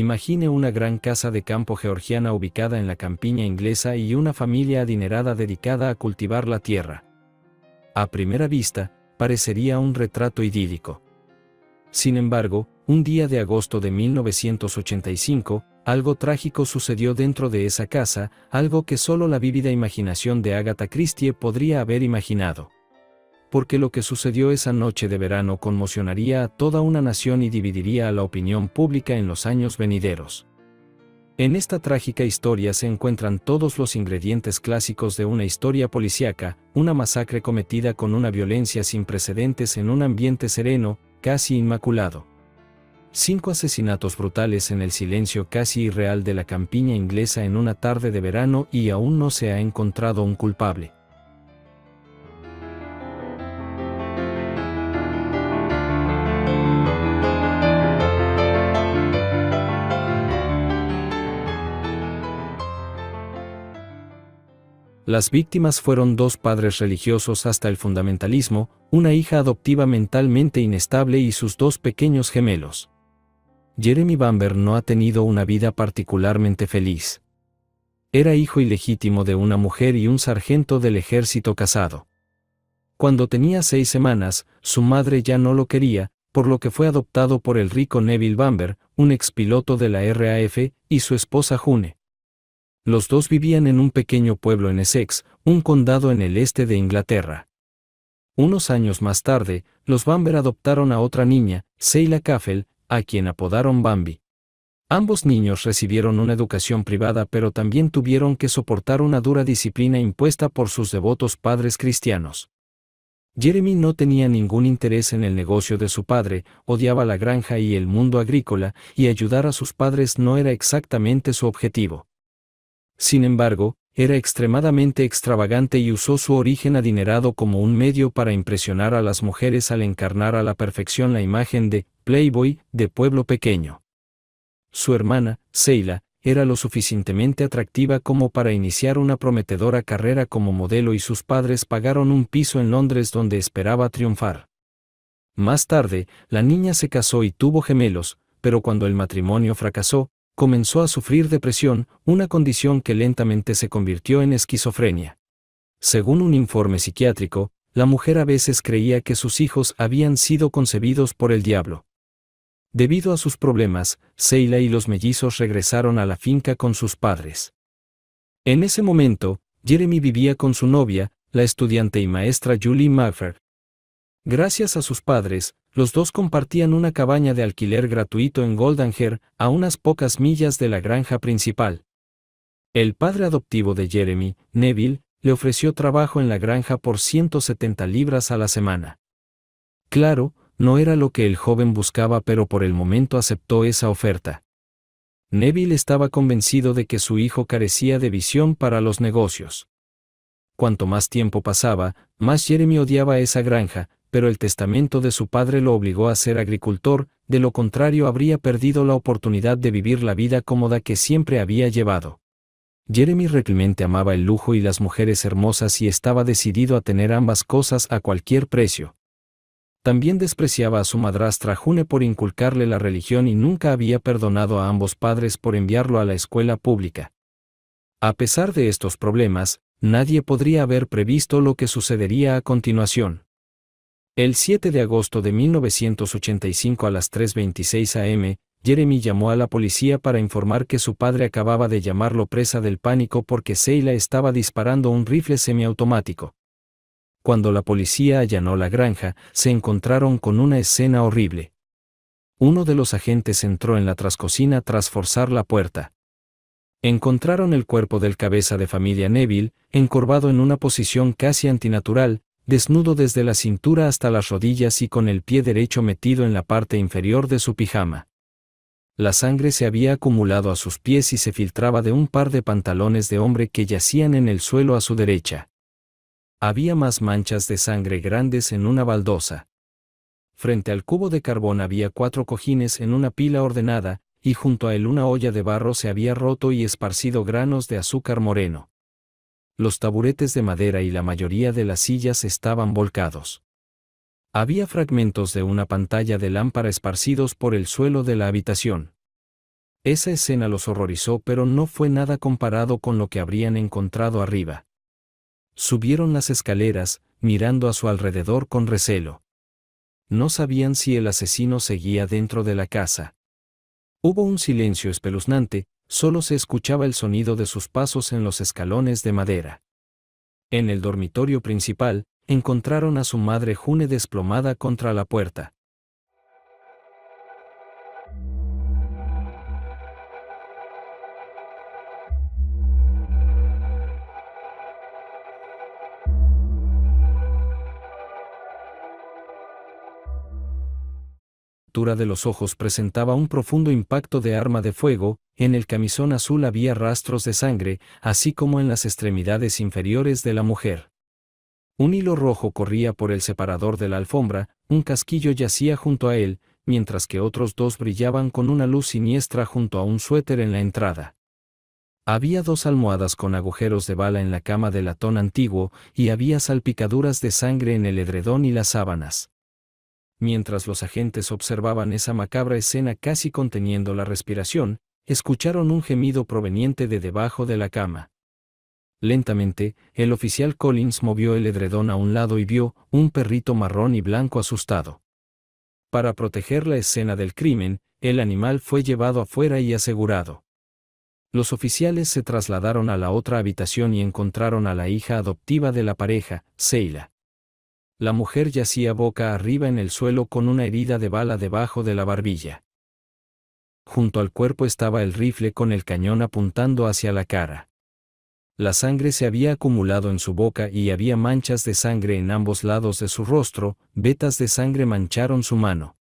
Imagine una gran casa de campo georgiana ubicada en la campiña inglesa y una familia adinerada dedicada a cultivar la tierra. A primera vista, parecería un retrato idílico. Sin embargo, un día de agosto de 1985, algo trágico sucedió dentro de esa casa, algo que solo la vívida imaginación de Agatha Christie podría haber imaginado. Porque lo que sucedió esa noche de verano conmocionaría a toda una nación y dividiría a la opinión pública en los años venideros. En esta trágica historia se encuentran todos los ingredientes clásicos de una historia policíaca, una masacre cometida con una violencia sin precedentes en un ambiente sereno, casi inmaculado. 5 asesinatos brutales en el silencio casi irreal de la campiña inglesa en una tarde de verano y aún no se ha encontrado un culpable. Las víctimas fueron 2 padres religiosos hasta el fundamentalismo, una hija adoptiva mentalmente inestable y sus 2 pequeños gemelos. Jeremy Bamber no ha tenido una vida particularmente feliz. Era hijo ilegítimo de una mujer y un sargento del ejército casado. Cuando tenía 6 semanas, su madre ya no lo quería, por lo que fue adoptado por el rico Neville Bamber, un expiloto de la RAF, y su esposa June. Los 2 vivían en un pequeño pueblo en Essex, un condado en el este de Inglaterra. Unos años más tarde, los Bamber adoptaron a otra niña, Seila Caffell, a quien apodaron Bambi. Ambos niños recibieron una educación privada pero también tuvieron que soportar una dura disciplina impuesta por sus devotos padres cristianos. Jeremy no tenía ningún interés en el negocio de su padre, odiaba la granja y el mundo agrícola, y ayudar a sus padres no era exactamente su objetivo. Sin embargo, era extremadamente extravagante y usó su origen adinerado como un medio para impresionar a las mujeres al encarnar a la perfección la imagen de playboy de pueblo pequeño. Su hermana, Seila, era lo suficientemente atractiva como para iniciar una prometedora carrera como modelo y sus padres pagaron un piso en Londres donde esperaba triunfar. Más tarde, la niña se casó y tuvo gemelos, pero cuando el matrimonio fracasó, comenzó a sufrir depresión, una condición que lentamente se convirtió en esquizofrenia. Según un informe psiquiátrico, la mujer a veces creía que sus hijos habían sido concebidos por el diablo. Debido a sus problemas, Seila y los mellizos regresaron a la finca con sus padres. En ese momento, Jeremy vivía con su novia, la estudiante y maestra Julie Maffer. Gracias a sus padres, los 2 compartían una cabaña de alquiler gratuito en Goldenhair, a unas pocas millas de la granja principal. El padre adoptivo de Jeremy, Neville, le ofreció trabajo en la granja por 170 libras a la semana. Claro, no era lo que el joven buscaba, pero por el momento aceptó esa oferta. Neville estaba convencido de que su hijo carecía de visión para los negocios. Cuanto más tiempo pasaba, más Jeremy odiaba esa granja, pero el testamento de su padre lo obligó a ser agricultor, de lo contrario habría perdido la oportunidad de vivir la vida cómoda que siempre había llevado. Jeremy realmente amaba el lujo y las mujeres hermosas y estaba decidido a tener ambas cosas a cualquier precio. También despreciaba a su madrastra June por inculcarle la religión y nunca había perdonado a ambos padres por enviarlo a la escuela pública. A pesar de estos problemas, nadie podría haber previsto lo que sucedería a continuación. El 7 de agosto de 1985 a las 3:26 am, Jeremy llamó a la policía para informar que su padre acababa de llamarlo presa del pánico porque Seila estaba disparando un rifle semiautomático. Cuando la policía allanó la granja, se encontraron con una escena horrible. Uno de los agentes entró en la trascocina tras forzar la puerta. Encontraron el cuerpo del cabeza de familia Neville, encorvado en una posición casi antinatural, desnudo desde la cintura hasta las rodillas y con el pie derecho metido en la parte inferior de su pijama. La sangre se había acumulado a sus pies y se filtraba de un par de pantalones de hombre que yacían en el suelo a su derecha. Había más manchas de sangre grandes en una baldosa. Frente al cubo de carbón había 4 cojines en una pila ordenada, y junto a él una olla de barro se había roto y esparcido granos de azúcar moreno. Los taburetes de madera y la mayoría de las sillas estaban volcados. Había fragmentos de una pantalla de lámpara esparcidos por el suelo de la habitación. Esa escena los horrorizó, pero no fue nada comparado con lo que habrían encontrado arriba. Subieron las escaleras, mirando a su alrededor con recelo. No sabían si el asesino seguía dentro de la casa. Hubo un silencio espeluznante, solo se escuchaba el sonido de sus pasos en los escalones de madera. En el dormitorio principal, encontraron a su madre June desplomada contra la puerta. La altura de los ojos presentaba un profundo impacto de arma de fuego, en el camisón azul había rastros de sangre, así como en las extremidades inferiores de la mujer. Un hilo rojo corría por el separador de la alfombra, un casquillo yacía junto a él, mientras que otros dos brillaban con una luz siniestra junto a un suéter en la entrada. Había 2 almohadas con agujeros de bala en la cama de latón antiguo, y había salpicaduras de sangre en el edredón y las sábanas. Mientras los agentes observaban esa macabra escena casi conteniendo la respiración, escucharon un gemido proveniente de debajo de la cama. Lentamente, el oficial Collins movió el edredón a un lado y vio un perrito marrón y blanco asustado. Para proteger la escena del crimen, el animal fue llevado afuera y asegurado. Los oficiales se trasladaron a la otra habitación y encontraron a la hija adoptiva de la pareja, Seila. La mujer yacía boca arriba en el suelo con una herida de bala debajo de la barbilla. Junto al cuerpo estaba el rifle con el cañón apuntando hacia la cara. La sangre se había acumulado en su boca y había manchas de sangre en ambos lados de su rostro, vetas de sangre mancharon su mano.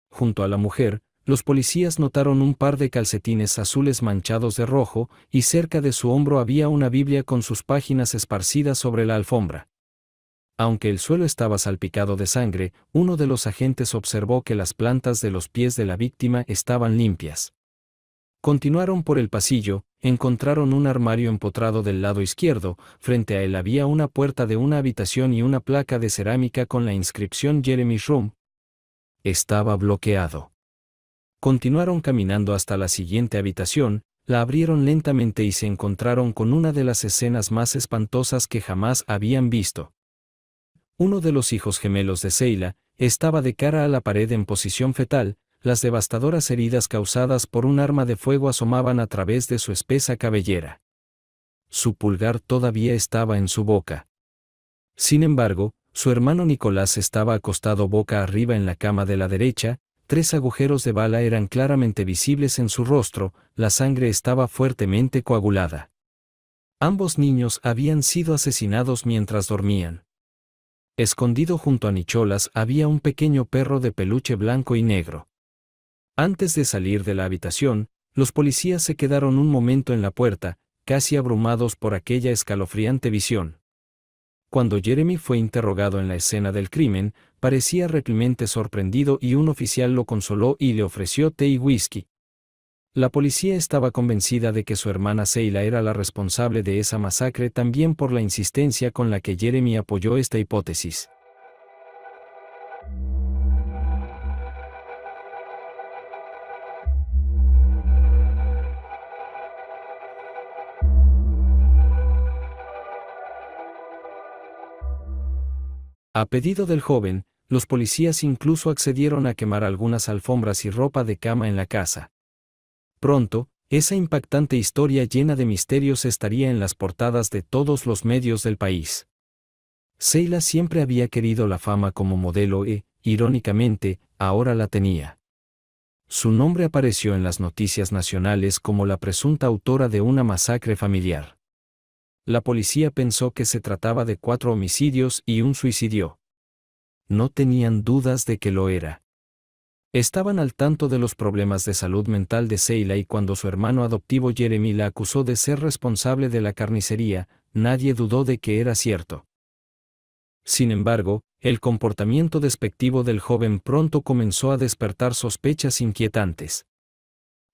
Junto a la mujer, los policías notaron un par de calcetines azules manchados de rojo, y cerca de su hombro había una Biblia con sus páginas esparcidas sobre la alfombra. Aunque el suelo estaba salpicado de sangre, uno de los agentes observó que las plantas de los pies de la víctima estaban limpias. Continuaron por el pasillo, encontraron un armario empotrado del lado izquierdo, frente a él había una puerta de una habitación y una placa de cerámica con la inscripción Jeremy's Room. Estaba bloqueado. Continuaron caminando hasta la siguiente habitación, la abrieron lentamente y se encontraron con una de las escenas más espantosas que jamás habían visto. Uno de los hijos gemelos de Seila estaba de cara a la pared en posición fetal, las devastadoras heridas causadas por un arma de fuego asomaban a través de su espesa cabellera. Su pulgar todavía estaba en su boca. Sin embargo, su hermano Nicolás estaba acostado boca arriba en la cama de la derecha, 3 agujeros de bala eran claramente visibles en su rostro, la sangre estaba fuertemente coagulada. Ambos niños habían sido asesinados mientras dormían. Escondido junto a Nicholas había un pequeño perro de peluche blanco y negro. Antes de salir de la habitación, los policías se quedaron un momento en la puerta, casi abrumados por aquella escalofriante visión. Cuando Jeremy fue interrogado en la escena del crimen, parecía realmente sorprendido y un oficial lo consoló y le ofreció té y whisky. La policía estaba convencida de que su hermana Seila era la responsable de esa masacre también por la insistencia con la que Jeremy apoyó esta hipótesis. A pedido del joven, los policías incluso accedieron a quemar algunas alfombras y ropa de cama en la casa. Pronto, esa impactante historia llena de misterios estaría en las portadas de todos los medios del país. Seila siempre había querido la fama como modelo e, irónicamente, ahora la tenía. Su nombre apareció en las noticias nacionales como la presunta autora de una masacre familiar. La policía pensó que se trataba de 4 homicidios y un suicidio. No tenían dudas de que lo era. Estaban al tanto de los problemas de salud mental de Seila y cuando su hermano adoptivo Jeremy la acusó de ser responsable de la carnicería, nadie dudó de que era cierto. Sin embargo, el comportamiento despectivo del joven pronto comenzó a despertar sospechas inquietantes.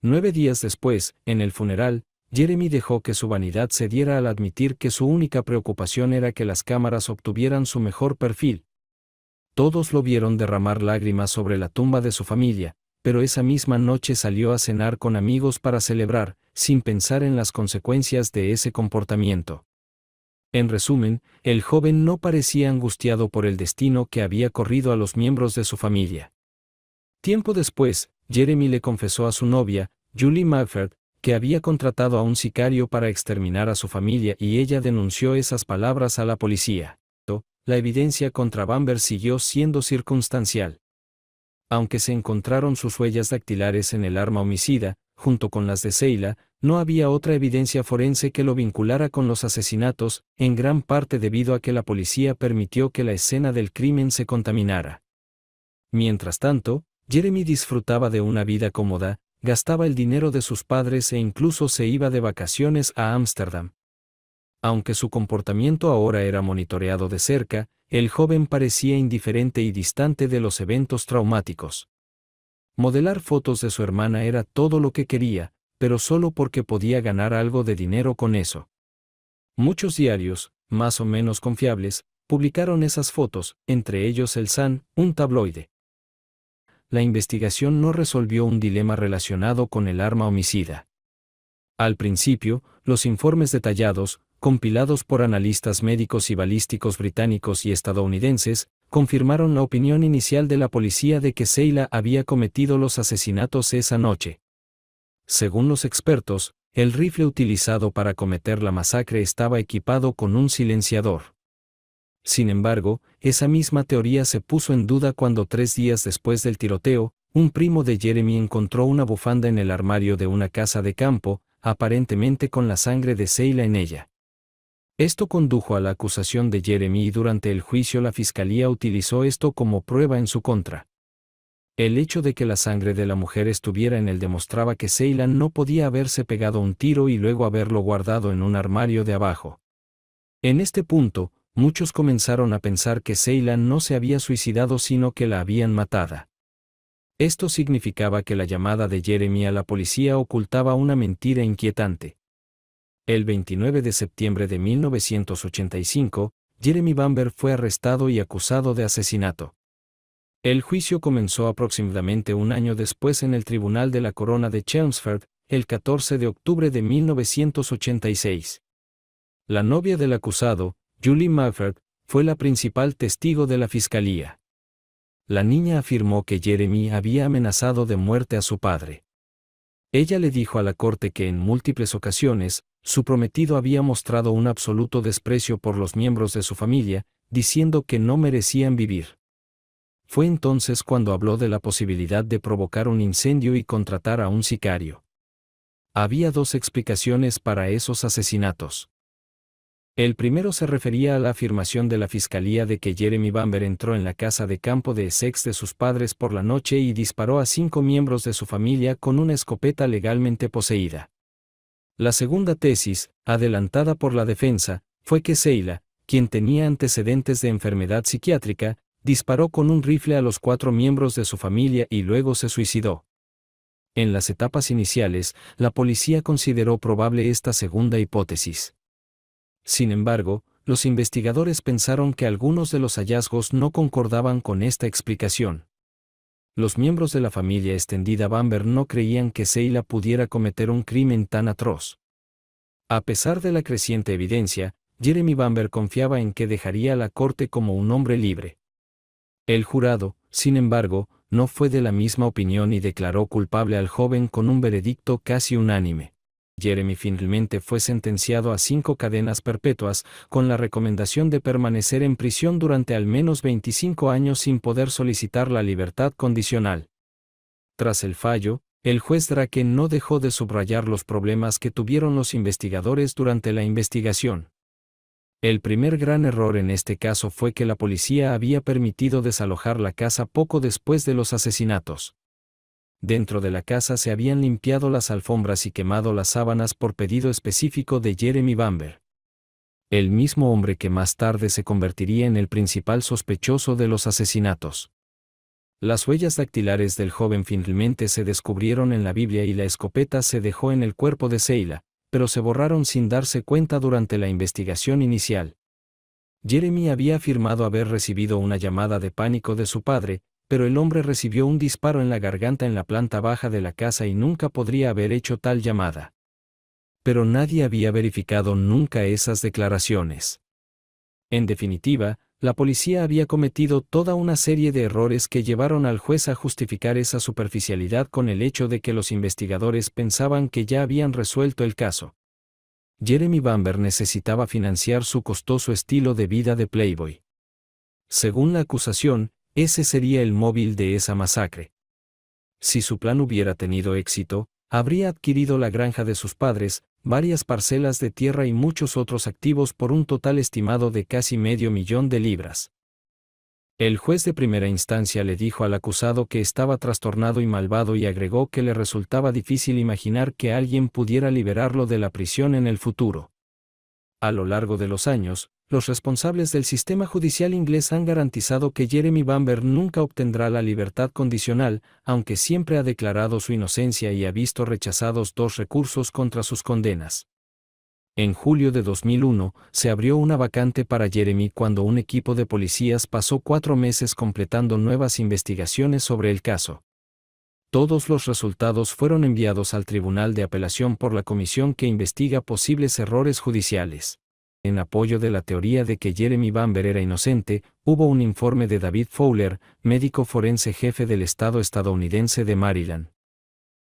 9 días después, en el funeral, Jeremy dejó que su vanidad cediera al admitir que su única preocupación era que las cámaras obtuvieran su mejor perfil. Todos lo vieron derramar lágrimas sobre la tumba de su familia, pero esa misma noche salió a cenar con amigos para celebrar, sin pensar en las consecuencias de ese comportamiento. En resumen, el joven no parecía angustiado por el destino que había corrido a los miembros de su familia. Tiempo después, Jeremy le confesó a su novia, Julie Magford, que había contratado a un sicario para exterminar a su familia y ella denunció esas palabras a la policía. La evidencia contra Bamber siguió siendo circunstancial. Aunque se encontraron sus huellas dactilares en el arma homicida, junto con las de Sheila, no había otra evidencia forense que lo vinculara con los asesinatos, en gran parte debido a que la policía permitió que la escena del crimen se contaminara. Mientras tanto, Jeremy disfrutaba de una vida cómoda, gastaba el dinero de sus padres e incluso se iba de vacaciones a Ámsterdam. Aunque su comportamiento ahora era monitoreado de cerca, el joven parecía indiferente y distante de los eventos traumáticos. Modelar fotos de su hermana era todo lo que quería, pero solo porque podía ganar algo de dinero con eso. Muchos diarios, más o menos confiables, publicaron esas fotos, entre ellos el Sun, un tabloide. La investigación no resolvió un dilema relacionado con el arma homicida. Al principio, los informes detallados, compilados por analistas médicos y balísticos británicos y estadounidenses, confirmaron la opinión inicial de la policía de que Sheila había cometido los asesinatos esa noche. Según los expertos, el rifle utilizado para cometer la masacre estaba equipado con un silenciador. Sin embargo, esa misma teoría se puso en duda cuando 3 días después del tiroteo, un primo de Jeremy encontró una bufanda en el armario de una casa de campo, aparentemente con la sangre de Sheila en ella. Esto condujo a la acusación de Jeremy y durante el juicio la fiscalía utilizó esto como prueba en su contra. El hecho de que la sangre de la mujer estuviera en él demostraba que Sheila no podía haberse pegado un tiro y luego haberlo guardado en un armario de abajo. En este punto, muchos comenzaron a pensar que Sheila no se había suicidado sino que la habían matada. Esto significaba que la llamada de Jeremy a la policía ocultaba una mentira inquietante. El 29 de septiembre de 1985, Jeremy Bamber fue arrestado y acusado de asesinato. El juicio comenzó aproximadamente un año después en el Tribunal de la Corona de Chelmsford, el 14 de octubre de 1986. La novia del acusado, Julie Magford, fue la principal testigo de la fiscalía. La niña afirmó que Jeremy había amenazado de muerte a su padre. Ella le dijo a la corte que en múltiples ocasiones, su prometido había mostrado un absoluto desprecio por los miembros de su familia, diciendo que no merecían vivir. Fue entonces cuando habló de la posibilidad de provocar un incendio y contratar a un sicario. Había 2 explicaciones para esos asesinatos. El primero se refería a la afirmación de la fiscalía de que Jeremy Bamber entró en la casa de campo de Essex de sus padres por la noche y disparó a 5 miembros de su familia con una escopeta legalmente poseída. La segunda tesis, adelantada por la defensa, fue que Sheila, quien tenía antecedentes de enfermedad psiquiátrica, disparó con un rifle a los 4 miembros de su familia y luego se suicidó. En las etapas iniciales, la policía consideró probable esta segunda hipótesis. Sin embargo, los investigadores pensaron que algunos de los hallazgos no concordaban con esta explicación. Los miembros de la familia extendida Bamber no creían que Sheila pudiera cometer un crimen tan atroz. A pesar de la creciente evidencia, Jeremy Bamber confiaba en que dejaría la corte como un hombre libre. El jurado, sin embargo, no fue de la misma opinión y declaró culpable al joven con un veredicto casi unánime. Jeremy finalmente fue sentenciado a 5 cadenas perpetuas, con la recomendación de permanecer en prisión durante al menos 25 años sin poder solicitar la libertad condicional. Tras el fallo, el juez Drake no dejó de subrayar los problemas que tuvieron los investigadores durante la investigación. El primer gran error en este caso fue que la policía había permitido desalojar la casa poco después de los asesinatos. Dentro de la casa se habían limpiado las alfombras y quemado las sábanas por pedido específico de Jeremy Bamber. El mismo hombre que más tarde se convertiría en el principal sospechoso de los asesinatos. Las huellas dactilares del joven finalmente se descubrieron en la Biblia y la escopeta se dejó en el cuerpo de Sheila, pero se borraron sin darse cuenta durante la investigación inicial. Jeremy había afirmado haber recibido una llamada de pánico de su padre, pero el hombre recibió un disparo en la garganta en la planta baja de la casa y nunca podría haber hecho tal llamada. Pero nadie había verificado nunca esas declaraciones. En definitiva, la policía había cometido toda una serie de errores que llevaron al juez a justificar esa superficialidad con el hecho de que los investigadores pensaban que ya habían resuelto el caso. Jeremy Bamber necesitaba financiar su costoso estilo de vida de playboy. Según la acusación, ese sería el móvil de esa masacre. Si su plan hubiera tenido éxito, habría adquirido la granja de sus padres, varias parcelas de tierra y muchos otros activos por un total estimado de casi $500,000. El juez de primera instancia le dijo al acusado que estaba trastornado y malvado y agregó que le resultaba difícil imaginar que alguien pudiera liberarlo de la prisión en el futuro. A lo largo de los años, los responsables del sistema judicial inglés han garantizado que Jeremy Bamber nunca obtendrá la libertad condicional, aunque siempre ha declarado su inocencia y ha visto rechazados 2 recursos contra sus condenas. En julio de 2001, se abrió una vacante para Jeremy cuando un equipo de policías pasó 4 meses completando nuevas investigaciones sobre el caso. Todos los resultados fueron enviados al Tribunal de Apelación por la comisión que investiga posibles errores judiciales. En apoyo de la teoría de que Jeremy Bamber era inocente, hubo un informe de David Fowler, médico forense jefe del estado estadounidense de Maryland.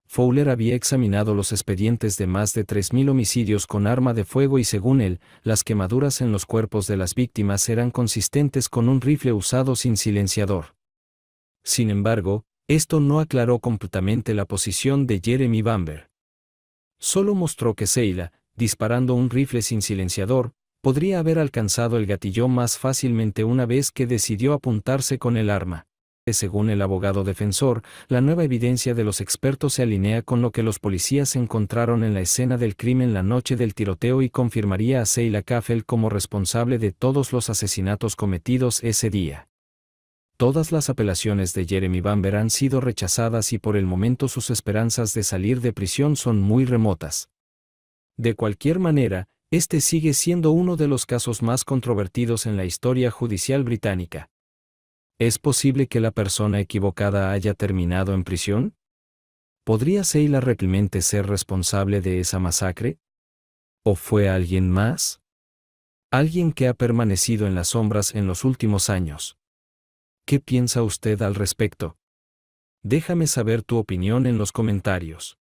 Fowler había examinado los expedientes de más de 3.000 homicidios con arma de fuego y según él, las quemaduras en los cuerpos de las víctimas eran consistentes con un rifle usado sin silenciador. Sin embargo, esto no aclaró completamente la posición de Jeremy Bamber. Solo mostró que Sheila, disparando un rifle sin silenciador, podría haber alcanzado el gatillo más fácilmente una vez que decidió apuntarse con el arma. Según el abogado defensor, la nueva evidencia de los expertos se alinea con lo que los policías encontraron en la escena del crimen la noche del tiroteo y confirmaría a Sheila Caffel como responsable de todos los asesinatos cometidos ese día. Todas las apelaciones de Jeremy Bamber han sido rechazadas y por el momento sus esperanzas de salir de prisión son muy remotas. De cualquier manera, este sigue siendo uno de los casos más controvertidos en la historia judicial británica. ¿Es posible que la persona equivocada haya terminado en prisión? ¿Podría Sheila realmente ser responsable de esa masacre? ¿O fue alguien más? Alguien que ha permanecido en las sombras en los últimos años. ¿Qué piensa usted al respecto? Déjame saber tu opinión en los comentarios.